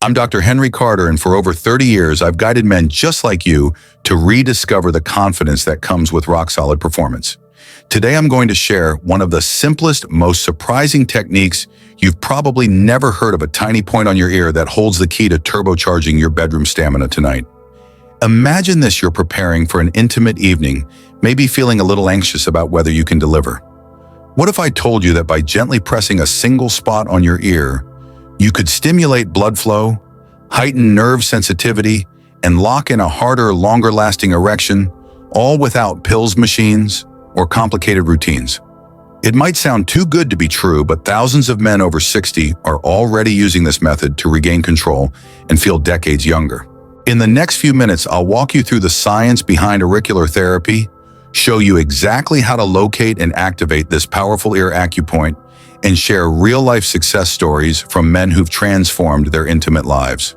I'm Dr. Henry Carter, and for over 30 years, I've guided men just like you to rediscover the confidence that comes with rock-solid performance. Today, I'm going to share one of the simplest, most surprising techniques you've probably never heard of, a tiny point on your ear that holds the key to turbocharging your bedroom stamina tonight. Imagine this: you're preparing for an intimate evening, maybe feeling a little anxious about whether you can deliver. What if I told you that by gently pressing a single spot on your ear, you could stimulate blood flow, heighten nerve sensitivity, and lock in a harder, longer-lasting erection, all without pills, machines, or complicated routines? It might sound too good to be true, but thousands of men over 60 are already using this method to regain control and feel decades younger. In the next few minutes, I'll walk you through the science behind auricular therapy, show you exactly how to locate and activate this powerful ear acupoint, and share real-life success stories from men who've transformed their intimate lives.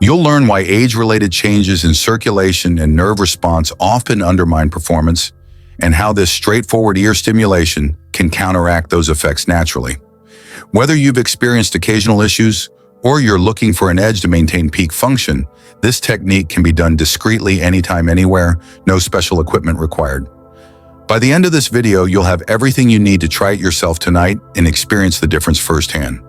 You'll learn why age-related changes in circulation and nerve response often undermine performance, and how this straightforward ear stimulation can counteract those effects naturally. Whether you've experienced occasional issues or you're looking for an edge to maintain peak function, this technique can be done discreetly anytime, anywhere, no special equipment required. By the end of this video, you'll have everything you need to try it yourself tonight and experience the difference firsthand.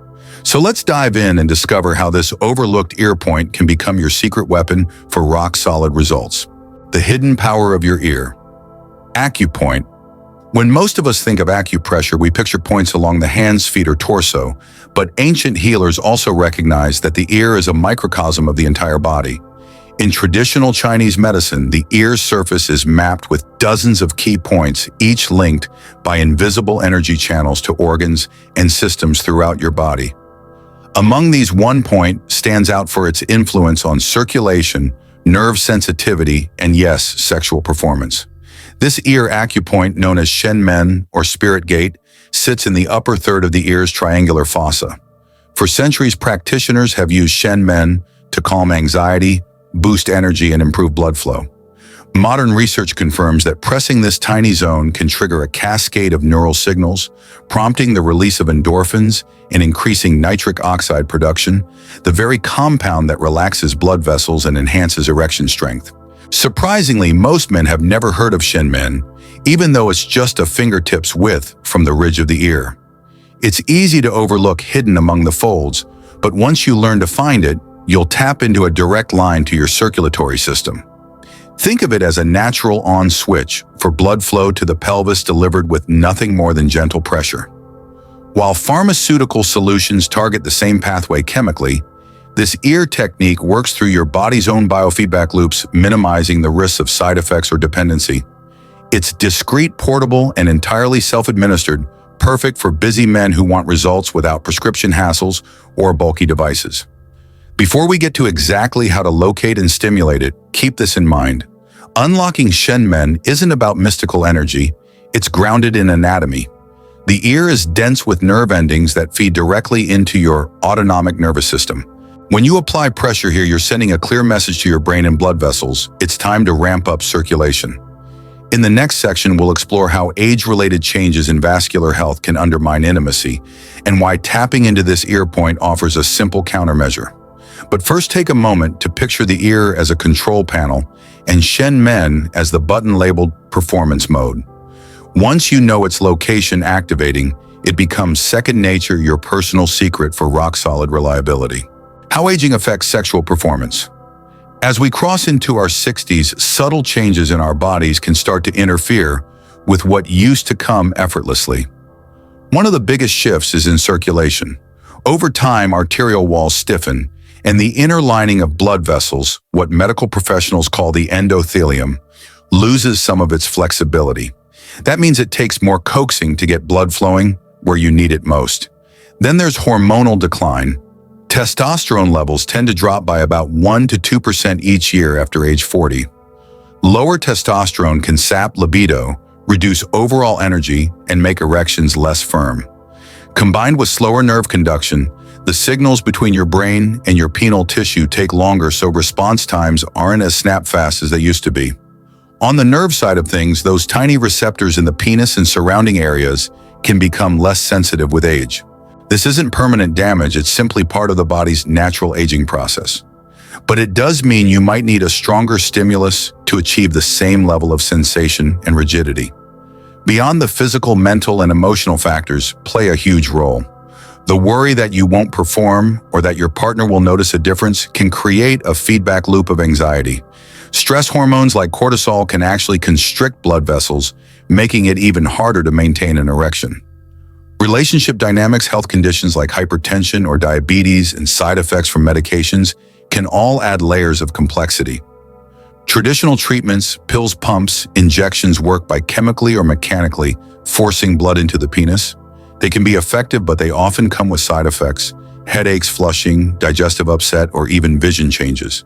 So let's dive in and discover how this overlooked ear point can become your secret weapon for rock-solid results. The hidden power of your ear. Acupoint. When most of us think of acupressure, we picture points along the hands, feet, or torso, but ancient healers also recognized that the ear is a microcosm of the entire body. In traditional Chinese medicine, the ear's surface is mapped with dozens of key points, each linked by invisible energy channels to organs and systems throughout your body. Among these, one point stands out for its influence on circulation, nerve sensitivity, and yes, sexual performance. This ear acupoint, known as Shen or spirit gate, sits in the upper third of the ear's triangular fossa. For centuries, practitioners have used Shen to calm anxiety, boost energy, and improve blood flow. Modern research confirms that pressing this tiny zone can trigger a cascade of neural signals, prompting the release of endorphins and increasing nitric oxide production, the very compound that relaxes blood vessels and enhances erection strength. Surprisingly, most men have never heard of Shen, even though it's just a fingertip's width from the ridge of the ear. It's easy to overlook, hidden among the folds, but once you learn to find it, you'll tap into a direct line to your circulatory system. Think of it as a natural on switch for blood flow to the pelvis, delivered with nothing more than gentle pressure. While pharmaceutical solutions target the same pathway chemically, this ear technique works through your body's own biofeedback loops, minimizing the risks of side effects or dependency. It's discreet, portable, and entirely self-administered, perfect for busy men who want results without prescription hassles or bulky devices. Before we get to exactly how to locate and stimulate it, keep this in mind. Unlocking Shen isn't about mystical energy, it's grounded in anatomy. The ear is dense with nerve endings that feed directly into your autonomic nervous system. When you apply pressure here, you're sending a clear message to your brain and blood vessels. It's time to ramp up circulation. In the next section, we'll explore how age-related changes in vascular health can undermine intimacy, and why tapping into this ear point offers a simple countermeasure. But first, take a moment to picture the ear as a control panel and Shen as the button labeled performance mode. Once you know its location activating, it becomes second nature, your personal secret for rock-solid reliability. How aging affects sexual performance. As we cross into our 60s, subtle changes in our bodies can start to interfere with what used to come effortlessly. One of the biggest shifts is in circulation. Over time, arterial walls stiffen, and the inner lining of blood vessels, what medical professionals call the endothelium, loses some of its flexibility. That means it takes more coaxing to get blood flowing where you need it most. Then there's hormonal decline. Testosterone levels tend to drop by about 1 to 2% each year after age 40. Lower testosterone can sap libido, reduce overall energy, and make erections less firm. Combined with slower nerve conduction, the signals between your brain and your penile tissue take longer, so response times aren't as snap-fast as they used to be. On the nerve side of things, those tiny receptors in the penis and surrounding areas can become less sensitive with age. This isn't permanent damage, it's simply part of the body's natural aging process. But it does mean you might need a stronger stimulus to achieve the same level of sensation and rigidity. Beyond the physical, mental, and emotional factors play a huge role. The worry that you won't perform or that your partner will notice a difference can create a feedback loop of anxiety. Stress hormones like cortisol can actually constrict blood vessels, making it even harder to maintain an erection. Relationship dynamics, health conditions like hypertension or diabetes, and side effects from medications can all add layers of complexity. Traditional treatments, pills, pumps, injections work by chemically or mechanically forcing blood into the penis. They can be effective, but they often come with side effects, headaches, flushing, digestive upset, or even vision changes.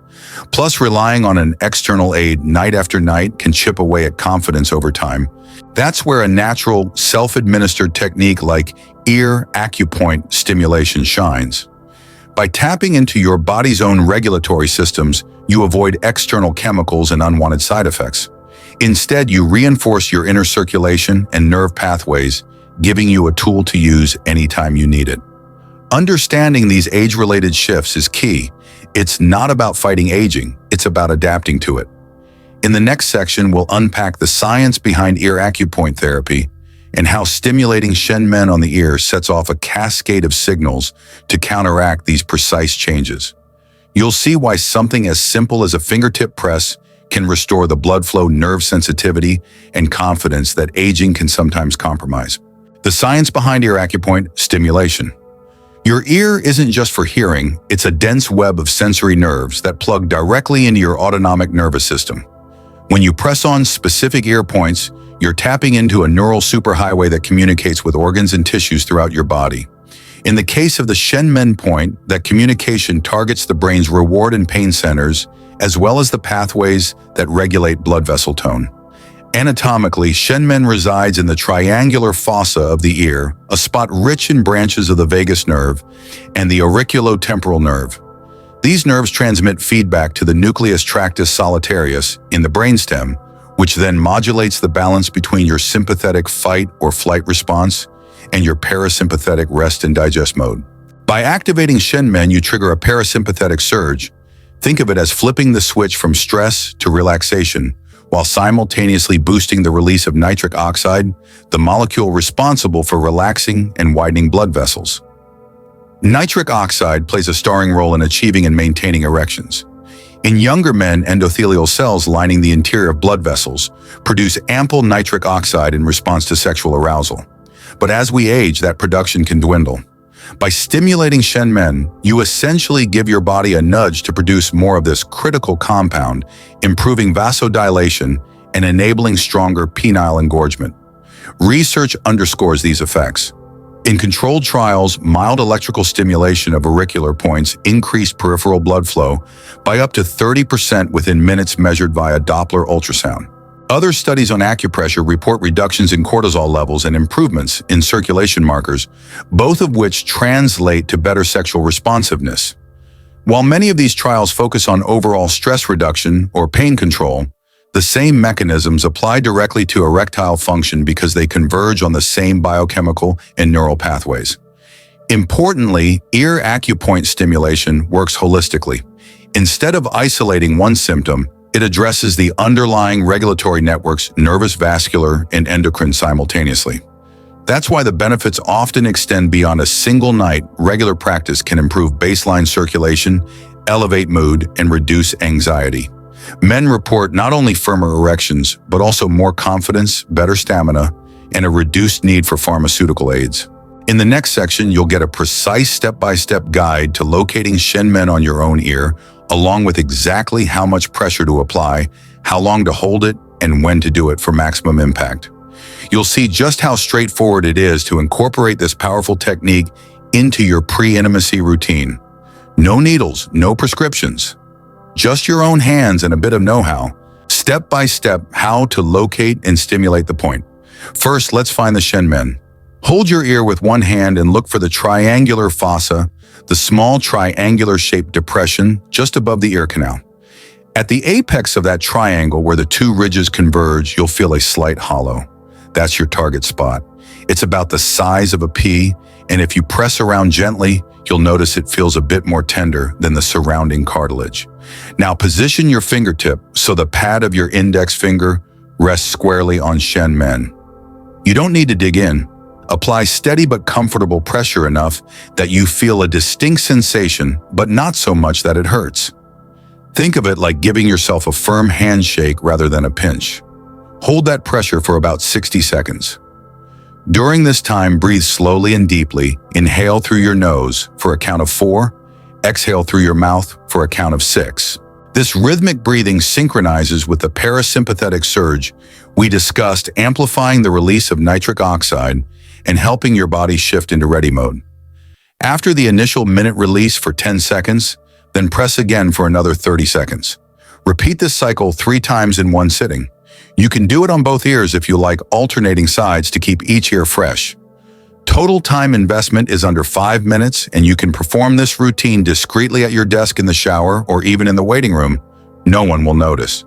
Plus, relying on an external aid night after night can chip away at confidence over time. That's where a natural, self-administered technique like ear acupoint stimulation shines. By tapping into your body's own regulatory systems, you avoid external chemicals and unwanted side effects. Instead, you reinforce your inner circulation and nerve pathways, giving you a tool to use anytime you need it. Understanding these age-related shifts is key. It's not about fighting aging, it's about adapting to it. In the next section, we'll unpack the science behind ear acupoint therapy and how stimulating Shen men on the ear sets off a cascade of signals to counteract these precise changes. You'll see why something as simple as a fingertip press can restore the blood flow, nerve sensitivity, and confidence that aging can sometimes compromise. The science behind ear acupoint stimulation. Your ear isn't just for hearing, it's a dense web of sensory nerves that plug directly into your autonomic nervous system. When you press on specific ear points, you're tapping into a neural superhighway that communicates with organs and tissues throughout your body. In the case of the Shen Men point, that communication targets the brain's reward and pain centers, as well as the pathways that regulate blood vessel tone. Anatomically, Shen Men resides in the triangular fossa of the ear, a spot rich in branches of the vagus nerve and the auriculotemporal nerve. These nerves transmit feedback to the nucleus tractus solitarius in the brainstem, which then modulates the balance between your sympathetic fight or flight response and your parasympathetic rest and digest mode. By activating Shen Men, you trigger a parasympathetic surge. Think of it as flipping the switch from stress to relaxation, while simultaneously boosting the release of nitric oxide, the molecule responsible for relaxing and widening blood vessels. Nitric oxide plays a starring role in achieving and maintaining erections. In younger men, endothelial cells lining the interior of blood vessels produce ample nitric oxide in response to sexual arousal. But as we age, that production can dwindle. By stimulating Shen Men, you essentially give your body a nudge to produce more of this critical compound, improving vasodilation and enabling stronger penile engorgement. Research underscores these effects. In controlled trials, mild electrical stimulation of auricular points increased peripheral blood flow by up to 30% within minutes measured via Doppler ultrasound. Other studies on acupressure report reductions in cortisol levels and improvements in circulation markers, both of which translate to better sexual responsiveness. While many of these trials focus on overall stress reduction or pain control, the same mechanisms apply directly to erectile function because they converge on the same biochemical and neural pathways. Importantly, ear acupoint stimulation works holistically. Instead of isolating one symptom, it addresses the underlying regulatory networks, nervous, vascular, and endocrine simultaneously. That's why the benefits often extend beyond a single night. Regular practice can improve baseline circulation, elevate mood, and reduce anxiety. Men report not only firmer erections, but also more confidence, better stamina, and a reduced need for pharmaceutical aids. In the next section, you'll get a precise step-by-step guide to locating Shen Men on your own ear, along with exactly how much pressure to apply, how long to hold it, and when to do it for maximum impact. You'll see just how straightforward it is to incorporate this powerful technique into your pre-intimacy routine. No needles, no prescriptions. Just your own hands and a bit of know-how. Step by step, how to locate and stimulate the point. First, let's find the Shen Men. Hold your ear with one hand and look for the triangular fossa, the small triangular-shaped depression just above the ear canal. At the apex of that triangle where the two ridges converge, you'll feel a slight hollow. That's your target spot. It's about the size of a pea, and if you press around gently, you'll notice it feels a bit more tender than the surrounding cartilage. Now position your fingertip so the pad of your index finger rests squarely on Shen Men. You don't need to dig in. Apply steady but comfortable pressure enough that you feel a distinct sensation, but not so much that it hurts. Think of it like giving yourself a firm handshake rather than a pinch. Hold that pressure for about 60 seconds. During this time, breathe slowly and deeply. Inhale through your nose for a count of 4. Exhale through your mouth for a count of 6. This rhythmic breathing synchronizes with the parasympathetic surge we discussed, amplifying the release of nitric oxide and helping your body shift into ready mode. After the initial minute release for 10 seconds, then press again for another 30 seconds. Repeat this cycle 3 times in one sitting. You can do it on both ears if you like, alternating sides to keep each ear fresh. Total time investment is under 5 minutes, and you can perform this routine discreetly at your desk in the shower or even in the waiting room. No one will notice.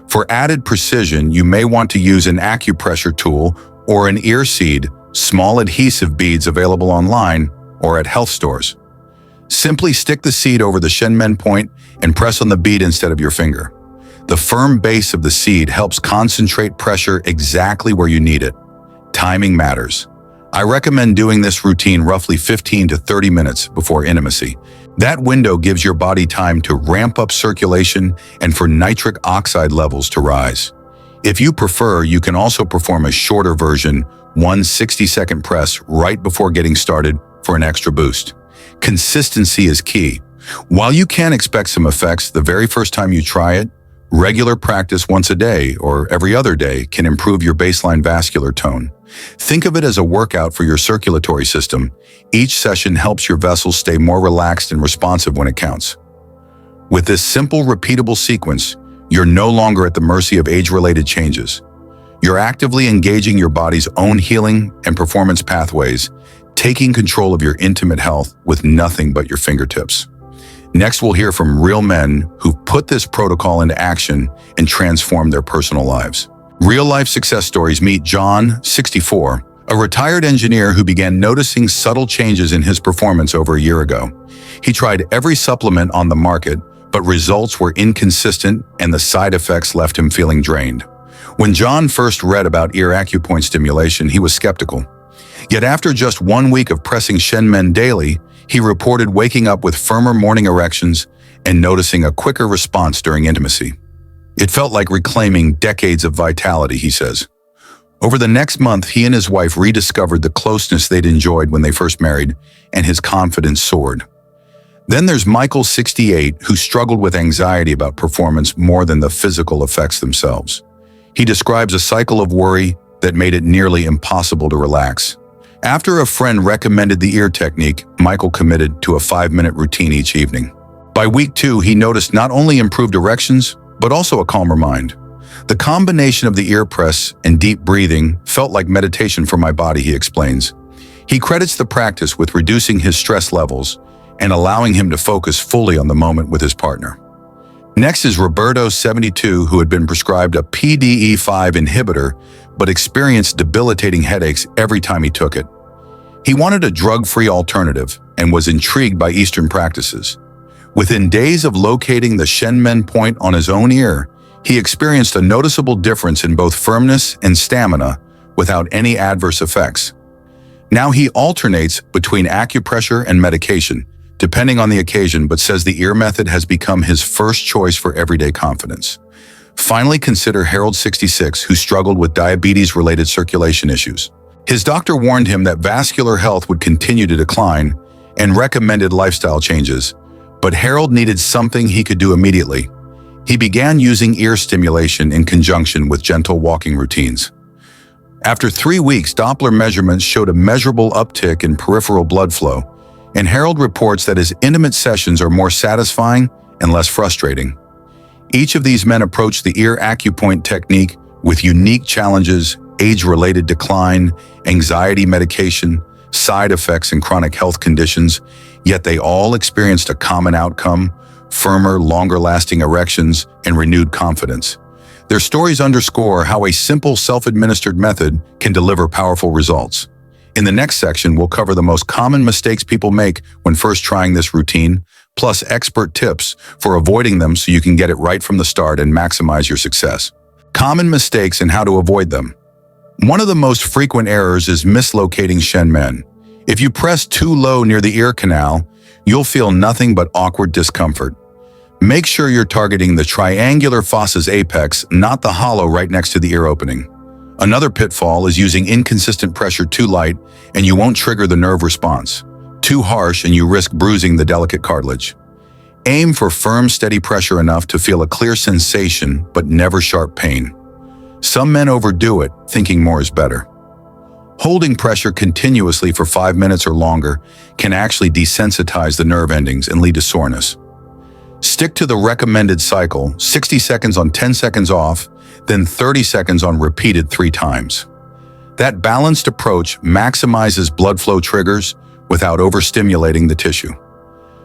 For added precision, you may want to use an acupressure tool or an ear seed, small adhesive beads available online or at health stores. Simply stick the seed over the Shen Men point and press on the bead instead of your finger. The firm base of the seed helps concentrate pressure exactly where you need it. Timing matters. I recommend doing this routine roughly 15 to 30 minutes before intimacy. That window gives your body time to ramp up circulation and for nitric oxide levels to rise. If you prefer, you can also perform a shorter version, one 60-second press right before getting started for an extra boost. Consistency is key. While you can expect some effects the very first time you try it, regular practice once a day or every other day can improve your baseline vascular tone. Think of it as a workout for your circulatory system. Each session helps your vessels stay more relaxed and responsive when it counts. With this simple, repeatable sequence, you're no longer at the mercy of age-related changes. You're actively engaging your body's own healing and performance pathways, taking control of your intimate health with nothing but your fingertips. Next, we'll hear from real men who've put this protocol into action and transformed their personal lives. Real-life success stories. Meet John, 64, a retired engineer who began noticing subtle changes in his performance over a year ago. He tried every supplement on the market, but results were inconsistent and the side effects left him feeling drained. When John first read about ear Acupoint stimulation, he was skeptical. Yet after just 1 week of pressing Shen Men daily, he reported waking up with firmer morning erections and noticing a quicker response during intimacy. It felt like reclaiming decades of vitality, he says. Over the next month, he and his wife rediscovered the closeness they'd enjoyed when they first married, and his confidence soared. Then there's Michael, 68, who struggled with anxiety about performance more than the physical effects themselves. He describes a cycle of worry that made it nearly impossible to relax. After a friend recommended the ear technique, Michael committed to a 5-minute routine each evening. By week 2, he noticed not only improved erections, but also a calmer mind. The combination of the ear press and deep breathing felt like meditation for my body, he explains. He credits the practice with reducing his stress levels and allowing him to focus fully on the moment with his partner. Next is Roberto, 72, who had been prescribed a PDE5 inhibitor but experienced debilitating headaches every time he took it. He wanted a drug-free alternative and was intrigued by Eastern practices. Within days of locating the Shen Men point on his own ear, he experienced a noticeable difference in both firmness and stamina without any adverse effects. Now he alternates between acupressure and medication, depending on the occasion, but says the ear method has become his first choice for everyday confidence. Finally, consider Harold, 66, who struggled with diabetes-related circulation issues. His doctor warned him that vascular health would continue to decline and recommended lifestyle changes, but Harold needed something he could do immediately. He began using ear stimulation in conjunction with gentle walking routines. After 3 weeks, Doppler measurements showed a measurable uptick in peripheral blood flow, and Harold reports that his intimate sessions are more satisfying and less frustrating. Each of these men approached the ear Acupoint technique with unique challenges: age-related decline, anxiety medication, side effects, and chronic health conditions, yet they all experienced a common outcome: firmer, longer-lasting erections and renewed confidence. Their stories underscore how a simple self-administered method can deliver powerful results. In the next section, we'll cover the most common mistakes people make when first trying this routine, plus expert tips for avoiding them so you can get it right from the start and maximize your success. Common mistakes and how to avoid them. One of the most frequent errors is mislocating Shen men. If you press too low near the ear canal, you'll feel nothing but awkward discomfort. Make sure you're targeting the triangular fossa's apex, not the hollow right next to the ear opening. Another pitfall is using inconsistent pressure too light and you won't trigger the nerve response. Too harsh and you risk bruising the delicate cartilage. Aim for firm, steady pressure enough to feel a clear sensation but never sharp pain. Some men overdo it, thinking more is better. Holding pressure continuously for 5 minutes or longer can actually desensitize the nerve endings and lead to soreness. Stick to the recommended cycle, 60 seconds on 10 seconds off, then 30 seconds on repeated 3 times. That balanced approach maximizes blood flow triggers without overstimulating the tissue.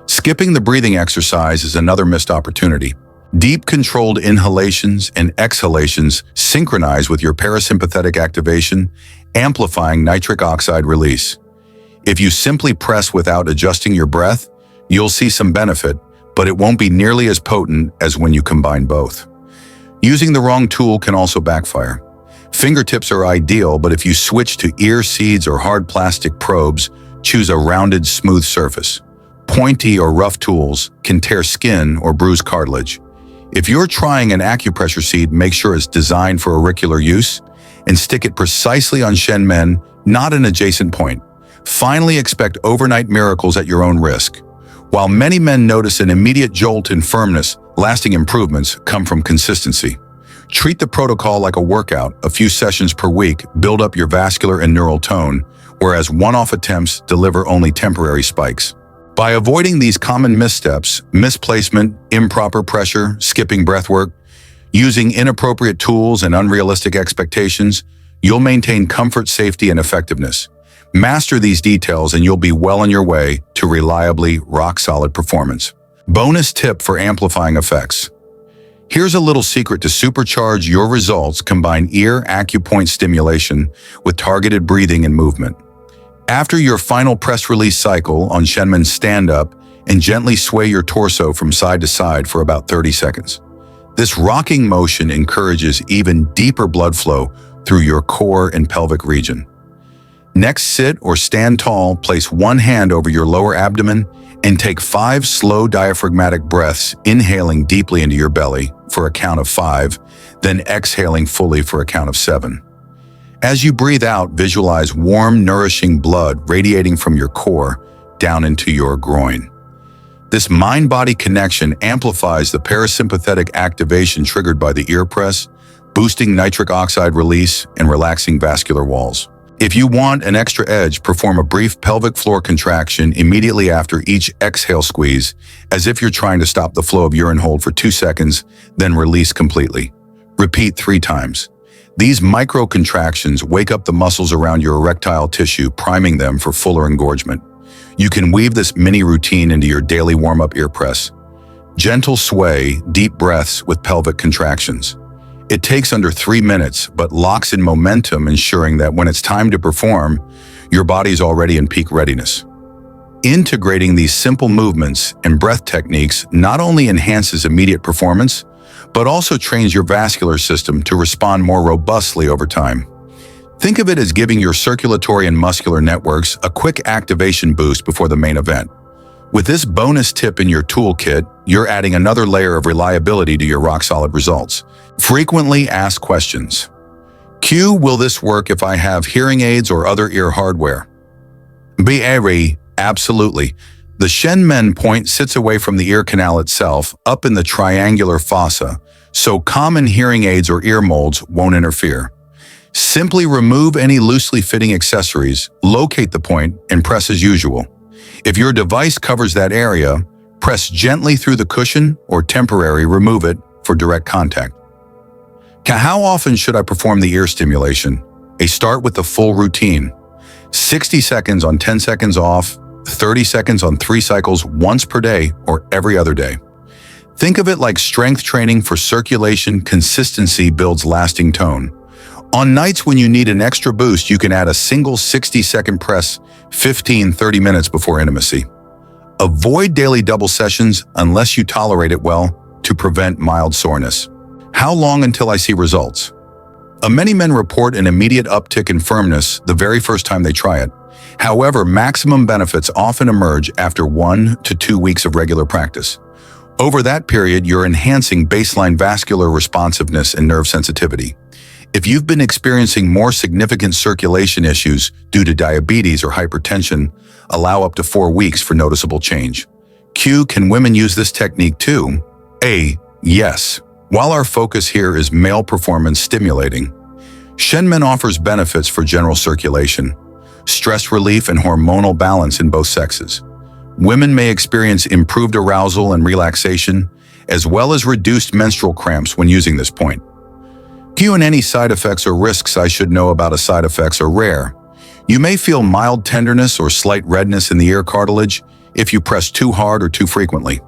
Skipping the breathing exercise is another missed opportunity. Deep controlled inhalations and exhalations synchronize with your parasympathetic activation, amplifying nitric oxide release. If you simply press without adjusting your breath, you'll see some benefit, but it won't be nearly as potent as when you combine both. Using the wrong tool can also backfire. Fingertips are ideal, but if you switch to ear seeds or hard plastic probes, choose a rounded, smooth surface. Pointy or rough tools can tear skin or bruise cartilage. If you're trying an acupressure seed, make sure it's designed for auricular use and stick it precisely on Shen men, not an adjacent point. Finally, expect overnight miracles at your own risk. While many men notice an immediate jolt in firmness, lasting improvements come from consistency. Treat the protocol like a workout. A few sessions per week build up your vascular and neural tone, whereas one-off attempts deliver only temporary spikes. By avoiding these common missteps, misplacement, improper pressure, skipping breathwork, using inappropriate tools and unrealistic expectations, you'll maintain comfort, safety, and effectiveness. Master these details and you'll be well on your way to reliably rock-solid performance. Bonus tip for amplifying effects. Here's a little secret to supercharge your results. Combine ear Acupoint stimulation with targeted breathing and movement. After your final press-release cycle on Shen men, stand up and gently sway your torso from side to side for about 30 seconds. This rocking motion encourages even deeper blood flow through your core and pelvic region. Next, sit or stand tall, place one hand over your lower abdomen, and take 5 slow diaphragmatic breaths, inhaling deeply into your belly for a count of 5, then exhaling fully for a count of 7. As you breathe out, visualize warm, nourishing blood radiating from your core down into your groin. This mind-body connection amplifies the parasympathetic activation triggered by the ear press, boosting nitric oxide release and relaxing vascular walls. If you want an extra edge, perform a brief pelvic floor contraction immediately after each exhale squeeze, as if you're trying to stop the flow of urine. Hold for 2 seconds, then release completely. Repeat 3 times. These micro contractions wake up the muscles around your erectile tissue, priming them for fuller engorgement. You can weave this mini routine into your daily warm-up ear press. Gentle sway, deep breaths with pelvic contractions. It takes under 3 minutes, but locks in momentum, ensuring that when it's time to perform, your body's already in peak readiness. Integrating these simple movements and breath techniques not only enhances immediate performance, but also trains your vascular system to respond more robustly over time. Think of it as giving your circulatory and muscular networks a quick activation boost before the main event. With this bonus tip in your toolkit, you're adding another layer of reliability to your rock-solid results. Frequently asked questions. Q, will this work if I have hearing aids or other ear hardware? B, absolutely. The Shen men point sits away from the ear canal itself, up in the triangular fossa, so common hearing aids or ear molds won't interfere. Simply remove any loosely fitting accessories, locate the point, and press as usual. If your device covers that area, press gently through the cushion or temporarily remove it for direct contact. How often should I perform the ear stimulation? Start with the full routine. 60 seconds on 10 seconds off, 30 seconds on 3 cycles once per day or every other day. Think of it like strength training for circulation. Consistency builds lasting tone. On nights when you need an extra boost, you can add a single 60-second press 15-30 minutes before intimacy. Avoid daily double sessions unless you tolerate it well to prevent mild soreness. How long until I see results? Many men report an immediate uptick in firmness the very first time they try it. However, maximum benefits often emerge after 1 to 2 weeks of regular practice. Over that period, you're enhancing baseline vascular responsiveness and nerve sensitivity. If you've been experiencing more significant circulation issues due to diabetes or hypertension, allow up to 4 weeks for noticeable change. Q. Can women use this technique too? A. Yes. While our focus here is male performance stimulating, Shen offers benefits for general circulation, stress relief, and hormonal balance in both sexes. Women may experience improved arousal and relaxation, as well as reduced menstrual cramps when using this point. Q. And any side effects or risks I should know about a side effects are rare. You may feel mild tenderness or slight redness in the ear cartilage if you press too hard or too frequently.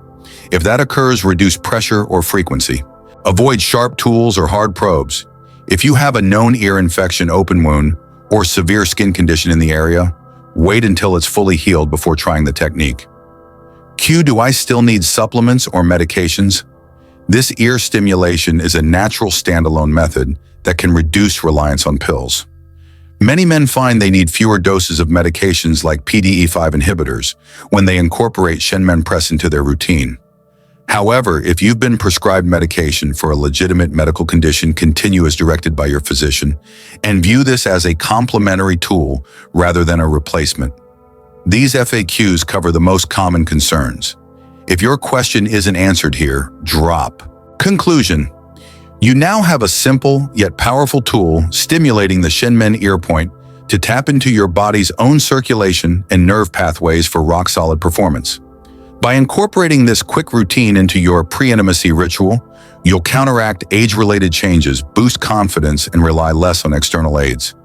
If that occurs, reduce pressure or frequency. Avoid sharp tools or hard probes. If you have a known ear infection, open wound, or severe skin condition in the area, wait until it's fully healed before trying the technique. Q. Do I still need supplements or medications? This ear stimulation is a natural standalone method that can reduce reliance on pills. Many men find they need fewer doses of medications like PDE5 inhibitors when they incorporate Shen press into their routine. However, if you've been prescribed medication for a legitimate medical condition, continue as directed by your physician and view this as a complementary tool rather than a replacement. These FAQs cover the most common concerns. If your question isn't answered here, drop. Conclusion. You now have a simple yet powerful tool stimulating the Shen ear point to tap into your body's own circulation and nerve pathways for rock-solid performance. By incorporating this quick routine into your pre-intimacy ritual, you'll counteract age-related changes, boost confidence, and rely less on external aids.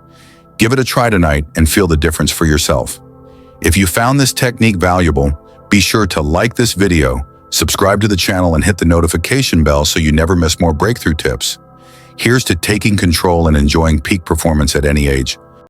Give it a try tonight and feel the difference for yourself. If you found this technique valuable, be sure to like this video, subscribe to the channel, and hit the notification bell so you never miss more breakthrough tips. Here's to taking control and enjoying peak performance at any age.